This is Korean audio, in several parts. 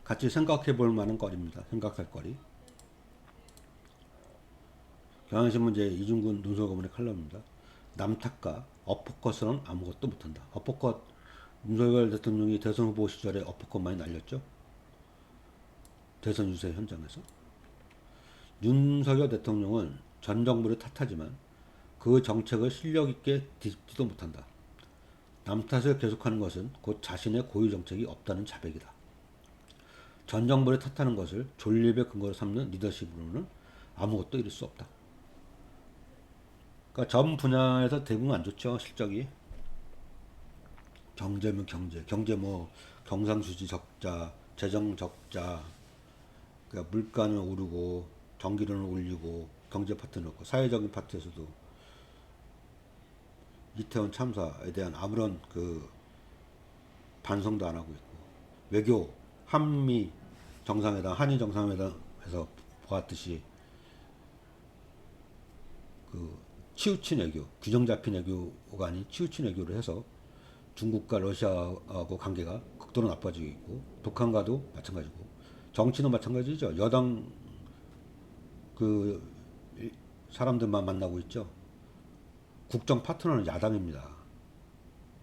같이 생각해 볼 만한 거리입니다. 생각할 거리. 경향신문 제 이중근 논설고문의 칼럼입니다. 남탓과 어퍼컷은 아무것도 못한다. 어퍼컷, 윤석열 대통령이 대선 후보 시절에 어퍼컷 많이 날렸죠. 대선 유세 현장에서. 윤석열 대통령은 전 정부를 탓하지만 그 정책을 실력 있게 뒤집지도 못한다. 남 탓을 계속하는 것은 곧 자신의 고유 정책이 없다는 자백이다. 전 정부를 탓하는 것을 존립의 근거로 삼는 리더십으로는 아무것도 이룰 수 없다. 그러니까 전 분야에서 대부분 안 좋죠, 실적이. 경제면 경제 뭐 경상수지 적자, 재정 적자, 그러니까 물가는 오르고 전기료는 올리고 경제 파트 넣고 사회적인 파트에서도 이태원 참사에 대한 아무런 그 반성도 안 하고 있고 외교 한미 정상회담 한일 정상회담에서 보았듯이 그 치우친 외교 규정 잡힌 외교가 아닌 치우친 외교를 해서 중국과 러시아하고 관계가 극도로 나빠지고 있고 북한과도 마찬가지고 정치는 마찬가지죠. 여당 그 사람들만 만나고 있죠. 국정 파트너는 야당입니다.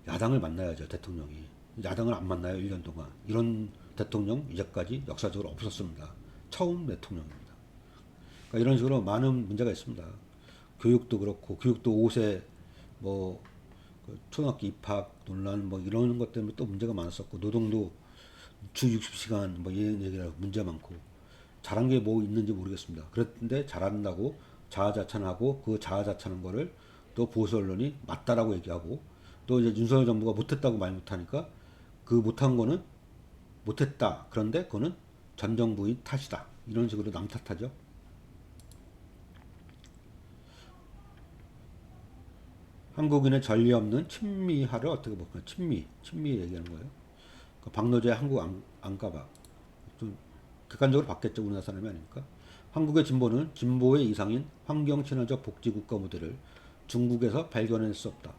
야당을 만나야죠, 대통령이. 야당을 안 만나요, 1년 동안. 이런 대통령 이제까지 역사적으로 없었습니다. 처음 대통령입니다. 그러니까 이런 식으로 많은 문제가 있습니다. 교육도 그렇고, 교육도 5세, 뭐, 초등학교 입학 논란, 뭐, 이런 것 때문에 또 문제가 많았었고, 노동도 주 60시간, 뭐, 이런 얘기라 문제 많고, 잘한 게 뭐 있는지 모르겠습니다. 그런데 잘한다고 자아자찬하고, 그 자아자찬한 거를 또 보수 언론이 맞다라고 얘기하고, 또 이제 윤석열 정부가 못했다고 말 못하니까, 그 못한 거는 못했다. 그런데 그거는 전 정부의 탓이다. 이런 식으로 남 탓하죠. 한국인의 전례 없는 친미화를 어떻게 볼까요? 친미 얘기하는 거예요. 그 박노제 한국 안 가봐. 좀 객관적으로 봤겠죠. 우리나라 사람이 아니니까. 한국의 진보는 진보의 이상인 환경 친화적 복지 국가 모델을 중국에서 발견할 수 없다.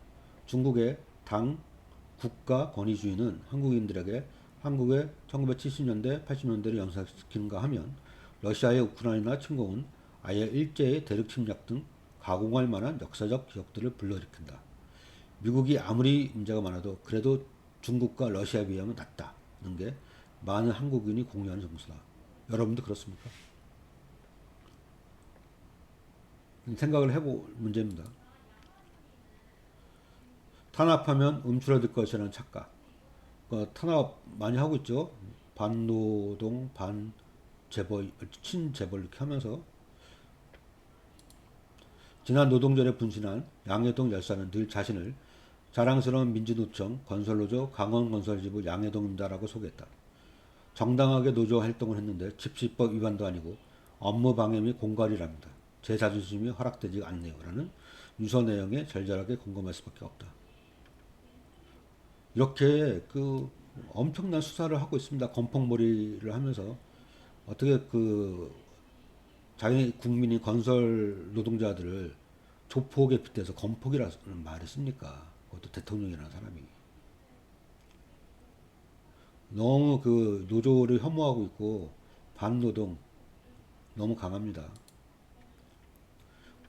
중국의 당 국가 권위주의는 한국인들에게 한국의 1970년대, 80년대를 연상시키는가 하면 러시아의 우크라이나 침공은 아예 일제의 대륙 침략 등 가공할 만한 역사적 기억들을 불러일으킨다. 미국이 아무리 문제가 많아도 그래도 중국과 러시아에 비하면 낫다는 게 많은 한국인이 공유하는 정서다. 여러분도 그렇습니까? 생각을 해볼 문제입니다. 탄압하면 움츠러들 것이라는 착각. 그러니까 탄압 많이 하고 있죠. 반노동, 반재벌, 친재벌 이렇게 하면서 지난 노동절에 분신한 양해동 열사는 늘 자신을 자랑스러운 민주노총 건설노조 강원건설지부 양해동입니다라고 소개했다. 정당하게 노조 활동을 했는데 집시법 위반도 아니고 업무 방해 및 공갈이랍니다. 제 자존심이 허락되지 않네요. 라는 유서 내용에 절절하게 공감할 수밖에 없다. 이렇게 그 엄청난 수사를 하고 있습니다. 건폭머리를 하면서 어떻게 그 자기 국민이 건설 노동자들을 조폭에 빗대서 건폭이라는 말을 씁니까? 그것도 대통령이라는 사람이. 너무 그 노조를 혐오하고 있고 반노동 너무 강합니다.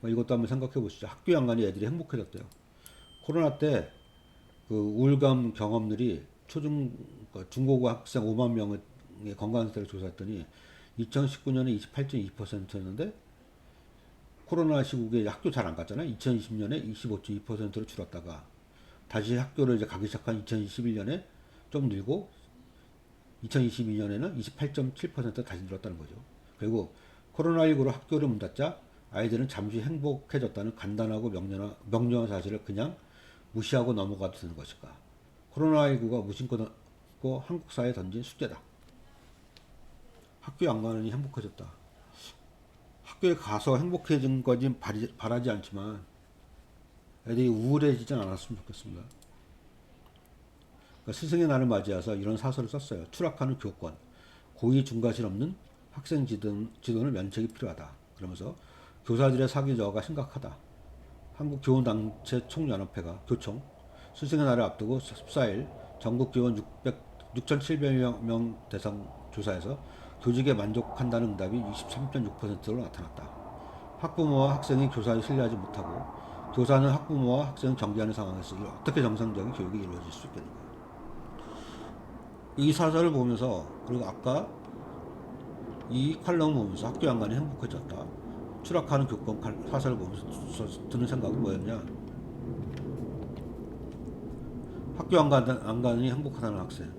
이것도 한번 생각해 보시죠. 학교 양간이 애들이 행복해졌대요. 코로나 때 그 우울감 경험들이 중고고 학생 5만 명의 건강 상태를 조사했더니 2019년에 28.2%였는데 코로나 시국에 학교 잘 안 갔잖아요. 2020년에 25.2%로 줄었다가 다시 학교를 이제 가기 시작한 2021년에 좀 늘고 2022년에는 28.7% 다시 늘었다는 거죠. 그리고 코로나19로 학교를 문 닫자 아이들은 잠시 행복해졌다는 간단하고 명료한 사실을 그냥 무시하고 넘어가도 되는 것일까? 코로나19가 무심코 한국 사회에 던진 숙제다. 학교 안 가느니 행복해졌다. 학교에 가서 행복해진 거지 바라지 않지만 애들이 우울해지진 않았으면 좋겠습니다. 그러니까 스승의 날을 맞이해서 이런 사설을 썼어요. 추락하는 교권, 고의 중과실 없는 학생 지도는 면책이 필요하다. 그러면서 교사들의 사기 저하가 심각하다. 한국교원단체 총연합회가 교총 스승의 날을 앞두고 14일 전국 교원 6,700명 대상 조사에서 교직에 만족한다는 응답이 23.6%로 나타났다. 학부모와 학생이 교사에 신뢰하지 못하고 교사는 학부모와 학생을 경계하는 상황에서 어떻게 정상적인 교육이 이루어질 수 있겠는가. 이 사설을 보면서, 그리고 아까 이 칼럼을 보면서 학교 양간이 행복해졌다, 추락하는 교권 사설을 보면서 드는 생각은 뭐였냐. 학교 안간이 행복하다는 학생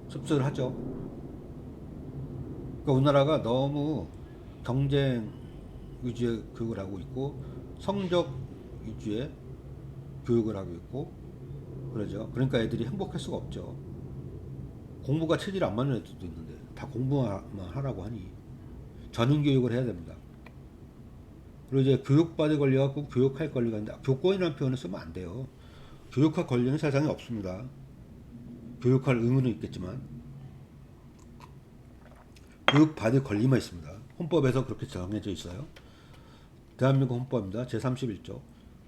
씁쓸하죠. 그러니까 우리나라가 너무 경쟁 위주의 교육을 하고 있고 성적 위주의 교육을 하고 있고 그러죠. 그러니까 애들이 행복할 수가 없죠. 공부가 체질 안 맞는 애들도 있는데 다 공부만 하라고 하니 전인 교육을 해야 됩니다. 그리고 이제 교육받을 권리가 있고 교육할 권리가 있는데 교권이라는 표현을 쓰면 안 돼요. 교육할 권리는 세상에 없습니다. 교육할 의무는 있겠지만 교육받을 권리만 있습니다. 헌법에서 그렇게 정해져 있어요. 대한민국 헌법입니다. 제31조.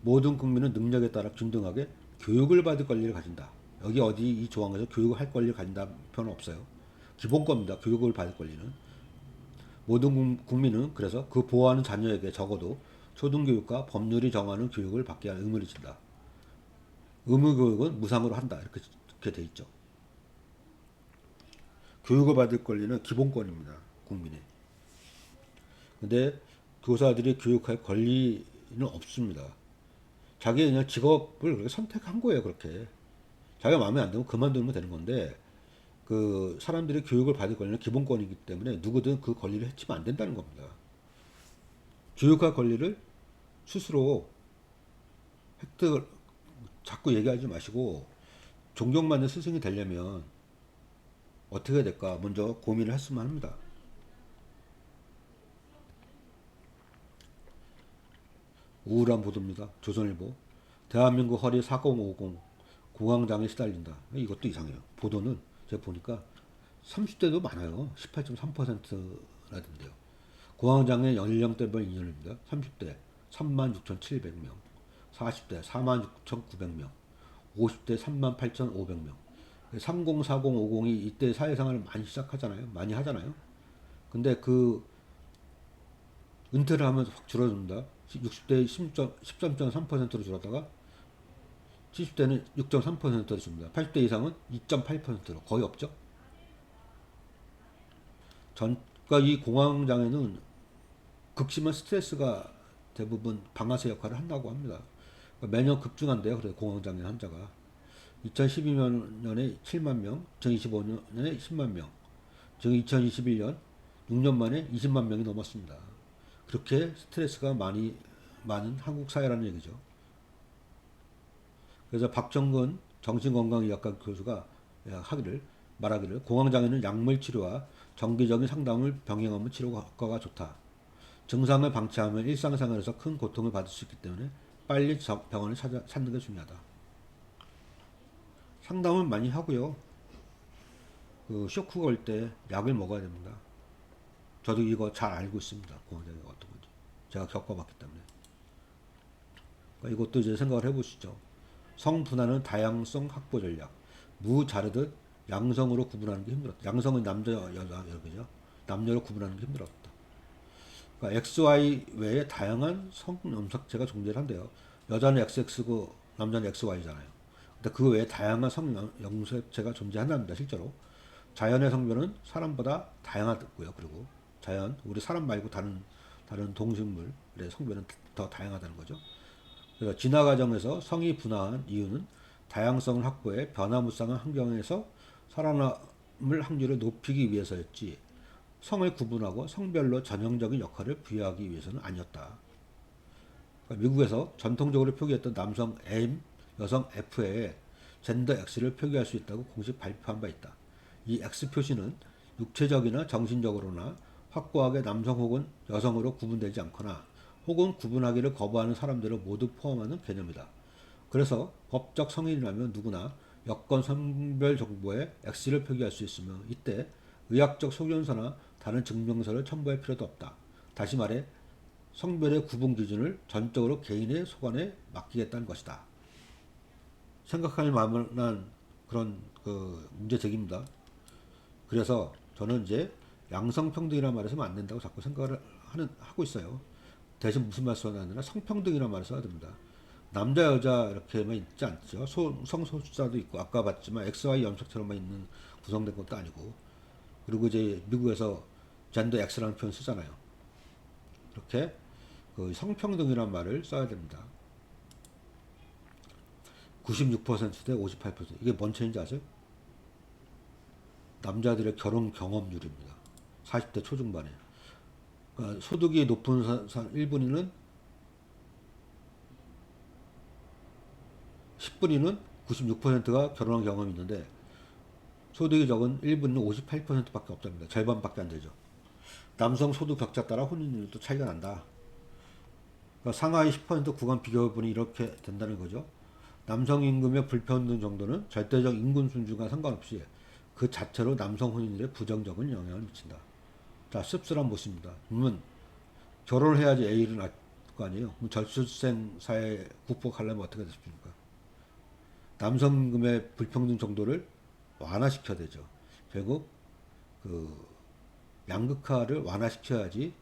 모든 국민은 능력에 따라 균등하게 교육을 받을 권리를 가진다. 여기 어디 이 조항에서 교육을 할 권리를 가진다 표현은 없어요. 기본권입니다. 교육을 받을 권리는. 모든 국민은 그래서 그 보호하는 자녀에게 적어도 초등교육과 법률이 정하는 교육을 받게 할 의무를 진다. 의무교육은 무상으로 한다. 이렇게 돼 있죠. 교육을 받을 권리는 기본권입니다. 국민의. 근데 교사들이 교육할 권리는 없습니다. 자기 그냥 직업을 그렇게 선택한 거예요. 그렇게 자기가 마음에 안 들면 그만두면 되는 건데, 그 사람들이 교육을 받을 권리는 기본권이기 때문에 누구든 그 권리를 해치면 안 된다는 겁니다. 교육할 권리를 스스로 획득을 자꾸 얘기하지 마시고, 존경받는 스승이 되려면 어떻게 해야 될까 먼저 고민을 했으면 합니다. 우울한 보도입니다. 조선일보. 대한민국 허리 4050 공황장애 시달린다. 이것도 이상해요. 보도는 제가 보니까 30대도 많아요. 18.3%라던데요. 공황장애 연령대별 인연입니다. 30대 36,700명, 40대 46,900명, 50대 38,500명. 30, 40, 50이 이때 사회생활을 많이 시작하잖아요. 많이 하잖아요. 근데 그 은퇴를 하면서 확 줄어듭니다. 60대 13.3%로 줄었다가 70대는 6.3%로 줍니다. 80대 이상은 2.8%로 거의 없죠. 그러니까 이 공황장애는 극심한 스트레스가 대부분 방아쇠 역할을 한다고 합니다. 그러니까 매년 급증한대요. 그래서 공황장애 환자가 2012년에 7만 명, 2025년에 10만 명, 지금 2021년 6년 만에 20만 명이 넘었습니다. 그렇게 스트레스가 많은 한국 사회라는 얘기죠. 그래서 박정근 정신건강의학과 교수가 말하기를 공황장애는 약물 치료와 정기적인 상담을 병행하면 치료 효과가 좋다. 증상을 방치하면 일상생활에서 큰 고통을 받을 수 있기 때문에 빨리 병원을 찾는 게 중요하다. 상담을 많이 하고요. 그 쇼크가 올 때 약을 먹어야 됩니다. 저도 이거 잘 알고 있습니다. 공황장애가 어떤 건지. 제가 겪어봤기 때문에. 그러니까 이것도 이제 생각을 해보시죠. 성분화는 다양성 확보 전략. 무자르듯 양성으로 구분하는 게 힘들었다. 양성은 남자, 여자, 여기죠. 남녀로 구분하는 게 힘들었다. 그러니까 XY 외에 다양한 성염색체가 존재를 한대요. 여자는 XX고 남자는 XY잖아요. 근데 그 외에 다양한 성염색체가 존재한답니다. 실제로. 자연의 성별은 사람보다 다양하고요. 그리고 우리 사람 말고 다른 동식물의 성별은 더 다양하다는 거죠. 그래서 진화 과정에서 성이 분화한 이유는 다양성을 확보해 변화무쌍한 환경에서 살아남을 확률을 높이기 위해서였지, 성을 구분하고 성별로 전형적인 역할을 부여하기 위해서는 아니었다. 그러니까 미국에서 전통적으로 표기했던 남성 M, 여성 F에 젠더 X를 표기할 수 있다고 공식 발표한 바 있다. 이 X 표시는 육체적이나 정신적으로나 확고하게 남성 혹은 여성으로 구분되지 않거나 혹은 구분하기를 거부하는 사람들을 모두 포함하는 개념이다. 그래서 법적 성인이라면 누구나 여권 성별 정보에 X를 표기할 수 있으며 이때 의학적 소견서나 다른 증명서를 첨부할 필요도 없다. 다시 말해 성별의 구분 기준을 전적으로 개인의 소관에 맡기겠다는 것이다. 생각할 만한 그런 문제 제기입니다. 그래서 저는 이제 양성평등이라는 말을 쓰면 안 된다고 자꾸 생각을 하고 있어요. 대신 무슨 말 써야 되나? 성평등이라는 말을 써야 됩니다. 남자 여자 이렇게만 있지 않죠. 성소수자도 있고 아까 봤지만 XY 염색처럼만 있는 구성된 것도 아니고, 그리고 이제 미국에서 젠더 X라는 표현 쓰잖아요. 이렇게 그 성평등이라는 말을 써야 됩니다. 96%대 58%. 이게 뭔 차이인지 아세요? 남자들의 결혼 경험률입니다. 40대 초중반에. 그러니까 소득이 높은 일본인은 10분위는 96%가 결혼한 경험이 있는데 소득이 적은 1분위는 58%밖에 없답니다. 절반밖에 안 되죠. 남성 소득 격차 따라 혼인율도 차이가 난다. 그러니까 상하이 10% 구간 비교분이 이렇게 된다는 거죠. 남성 임금의 불평등 정도는 절대적 인구 순주가 상관없이 그 자체로 남성 혼인율에 부정적인 영향을 미친다. 자, 씁쓸한 모습입니다. 그러면 결혼을 해야지 애를 낳을 거 아니에요. 그럼 저출생 사회 극복하려면 어떻게 됐습니까? 남성 임금의 불평등 정도를 완화시켜야 되죠. 결국 그 양극화를 완화시켜야지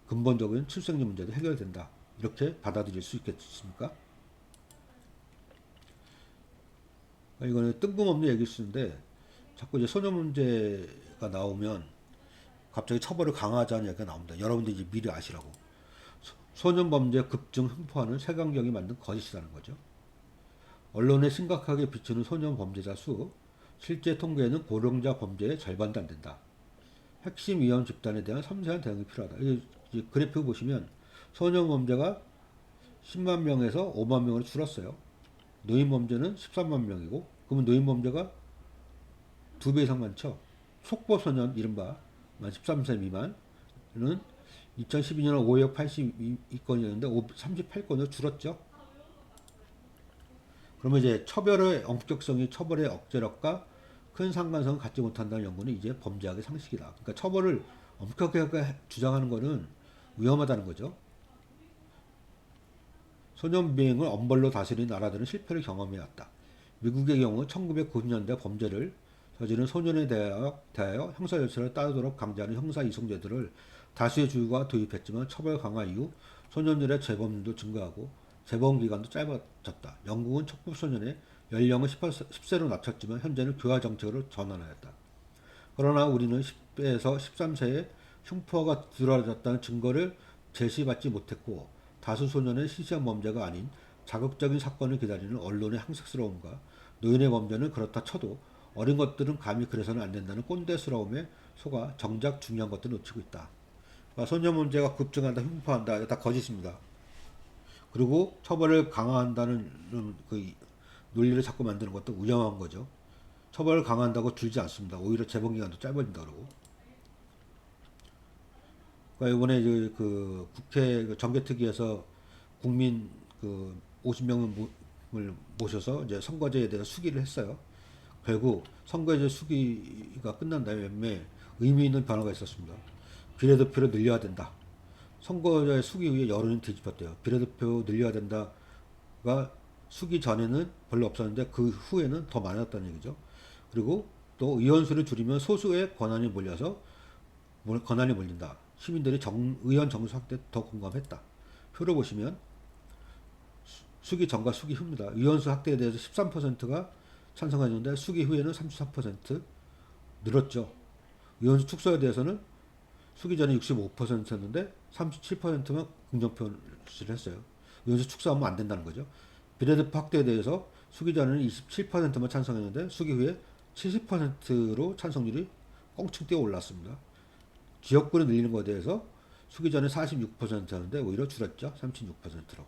근본적인 출생률 문제도 해결된다. 이렇게 받아들일 수 있겠습니까? 이거는 뜬금없는 얘기일 수 있는데 자꾸 이제 소년 문제가 나오면 갑자기 처벌을 강화하자는 얘기가 나옵니다. 여러분들 이제 미리 아시라고. 소년 범죄 급증 횡포하는 세강경이 만든 거짓이라는 거죠. 언론에 심각하게 비추는 소년 범죄자 수, 실제 통계에는 고령자 범죄의 절반도 안 된다. 핵심 위험 집단에 대한 섬세한 대응이 필요하다. 이 그래프 보시면 소년 범죄가 10만 명에서 5만 명으로 줄었어요. 노인 범죄는 13만 명이고, 그러면 노인 범죄가 2배 이상 많죠. 속보 소년 이른바 만 13세 미만은 2012년에 5억 82건이었는데 38건으로 줄었죠. 그러면 이제 처벌의 엄격성이 처벌의 억제력과 큰 상관성을 갖지 못한다는 연구는 이제 범죄학의 상식이다. 그러니까 처벌을 엄격하게 주장하는 것은 위험하다는 거죠. 소년 비행을 엄벌로 다스리는 나라들은 실패를 경험해왔다. 미국의 경우 1990년대 범죄를 저지른 소년에 대하여 형사 절차를 따르도록 강제하는 형사 이송제도를 다수의 주가 도입했지만 처벌 강화 이후 소년들의 재범률도 증가하고 재범 기간도 짧아졌다. 영국은 촉법 소년의 연령을 10세로 낮췄지만 현재는 교화 정책으로 전환하였다. 그러나 우리는 10대에서 13세에 흉포가 드러졌다는 증거를 제시받지 못했고 다수 소년의 시시한 범죄가 아닌 자극적인 사건을 기다리는 언론의 항색스러움과 노인의 범죄는 그렇다 쳐도 어린 것들은 감히 그래서는 안 된다는 꼰대스러움에 속아 정작 중요한 것들을 놓치고 있다. 그러니까 소년 문제가 급증한다, 흉포한다, 다 거짓입니다. 그리고 처벌을 강화한다는 그 논리를 자꾸 만드는 것도 위험한 거죠. 처벌을 강화한다고 줄지 않습니다. 오히려 재범 기간도 짧아진다 그러고. 그러니까 이번에 그 국회 정개특위에서 국민 그 50명을 모셔서 이제 선거제에 대해서 수기를 했어요. 결국 선거제 수기가 끝난 다음에 의미 있는 변화가 있었습니다. 비례대표를 늘려야 된다. 선거제 수기 후에 여론이 뒤집혔대요. 비례대표 늘려야 된다가 수기 전에는 별로 없었는데 그 후에는 더 많았다는 얘기죠. 그리고 또 의원수를 줄이면 소수의 권한이 몰린다. 시민들이 의원 정수 확대 더 공감했다. 표를 보시면 수기 전과 수기 후입니다. 의원수 확대에 대해서 13%가 찬성했는데 수기 후에는 33% 늘었죠. 의원수 축소에 대해서는 수기 전에 65%였는데 37%만 긍정표시를 했어요. 의원수 축소하면 안 된다는 거죠. 비례대표 확대에 대해서 수기 전에는 27%만 찬성했는데 수기 후에 70%로 찬성률이 껑충 뛰어 올랐습니다. 지역구를 늘리는 것에 대해서 수기 전에 46%였는데 오히려 줄었죠. 36%로.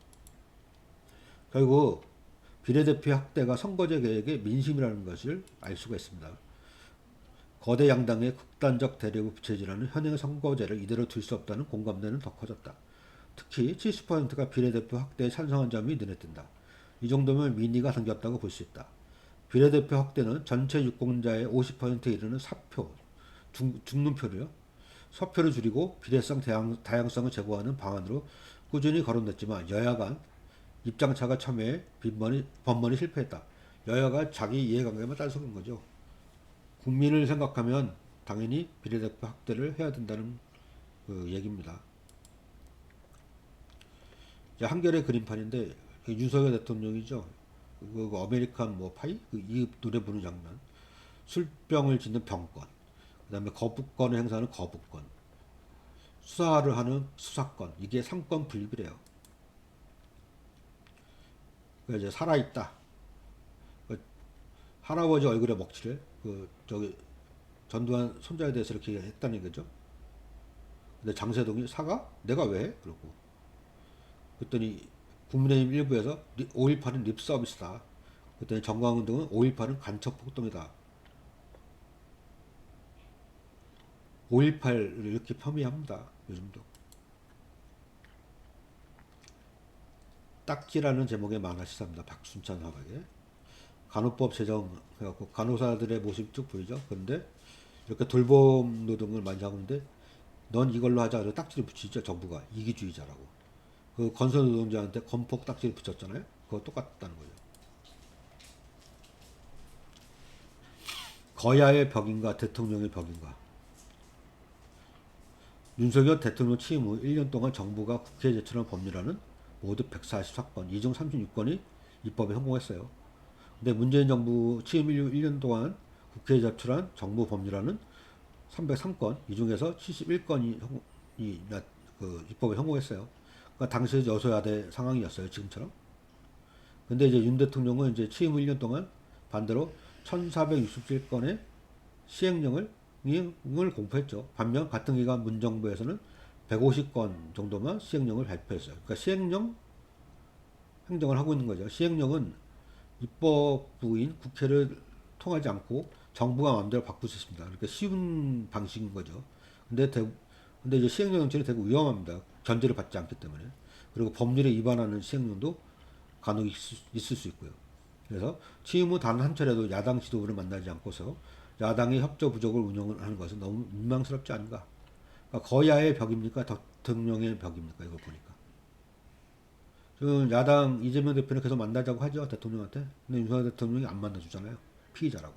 결국 비례대표 확대가 선거제 개혁의 민심이라는 것을 알 수가 있습니다. 거대 양당의 극단적 대립을 부채질하는 현행 선거제를 이대로 둘 수 없다는 공감대는 더 커졌다. 특히 70%가 비례대표 확대에 찬성한 점이 눈에 띈다. 이 정도면 민의가 생겼다고 볼 수 있다. 비례대표 확대는 전체 유권자의 50%에 이르는 사표, 죽는 표를요. 서표를 줄이고 비례성 다양성을 제고하는 방안으로 꾸준히 거론됐지만 여야 간 입장차가 첨예해 번번이 실패했다. 여야가 자기 이해관계만 따져서 그런 거죠. 국민을 생각하면 당연히 비례대표 확대를 해야 된다는 그 얘기입니다. 이제 한겨레 그림판인데 윤석열 대통령이죠. 그 아메리칸 뭐 파이 이 노래 부르는 장면, 술병을 짓는 병권, 그다음에 거부권을 행사하는 거부권, 수사를 하는 수사권, 이게 3권 분립이래요. 그 이제 살아있다. 그 할아버지 얼굴에 먹칠을 그 저기 전두환 손자에 대해서 이렇게 했다는 거죠. 근데 장세동이 사과? 내가 왜 해? 그러고 그랬더니 국민의힘 일부에서 5.18은 립 서비스다. 그랬더니 정광훈 등은 5.18은 간첩 폭동이다. 5.18을 이렇게 폄훼합니다. 요즘도. 딱지라는 제목의 만화 시사입니다. 박순찬 화백의. 간호법 제정해갖고 간호사들의 모습이 쭉 보이죠. 그런데 이렇게 돌봄 노동을 많이 하고 있는데 넌 이걸로 하자. 그래서 딱지를 붙이죠. 정부가. 이기주의자라고. 그 건설 노동자한테 건폭 딱지를 붙였잖아요. 그거 똑같다는 거죠. 거야의 벽인가 대통령의 벽인가. 윤석열 대통령 취임 후 1년 동안 정부가 국회에 제출한 법률안은 모두 144건, 이 중 36건이 입법에 성공했어요. 근데 문재인 정부 취임 1년 동안 국회에 제출한 정부 법률안은 303건, 이 중에서 71건이 그 입법에 성공했어요. 그러니까 당시 여소야대 상황이었어요, 지금처럼. 근데 이제 윤 대통령은 이제 취임 후 1년 동안 반대로 1467건의 시행령을 공포했죠. 반면 같은 기간 문정부에서는 150건 정도만 시행령을 발표했어요. 그러니까 시행령 행정을 하고 있는 거죠. 시행령은 입법부인 국회를 통하지 않고 정부가 마음대로 바꿀 수 있습니다. 그러니까 쉬운 방식인 거죠. 근데 근데 이제 시행령 정책이 되게 위험합니다. 견제를 받지 않기 때문에. 그리고 법률에 위반하는 시행령도 간혹 있을 수 있고요. 그래서 취임 후 단 한 차례도 야당 지도부를 만나지 않고서 야당의 협조 부족을 운영하는 것은 너무 민망스럽지 않은가. 그러니까 거야의 벽입니까? 대통령의 벽입니까? 이걸 보니까. 지금 야당 이재명 대표는 계속 만나자고 하죠. 대통령한테. 근데 윤석열 대통령이 안 만나주잖아요. 피의자라고.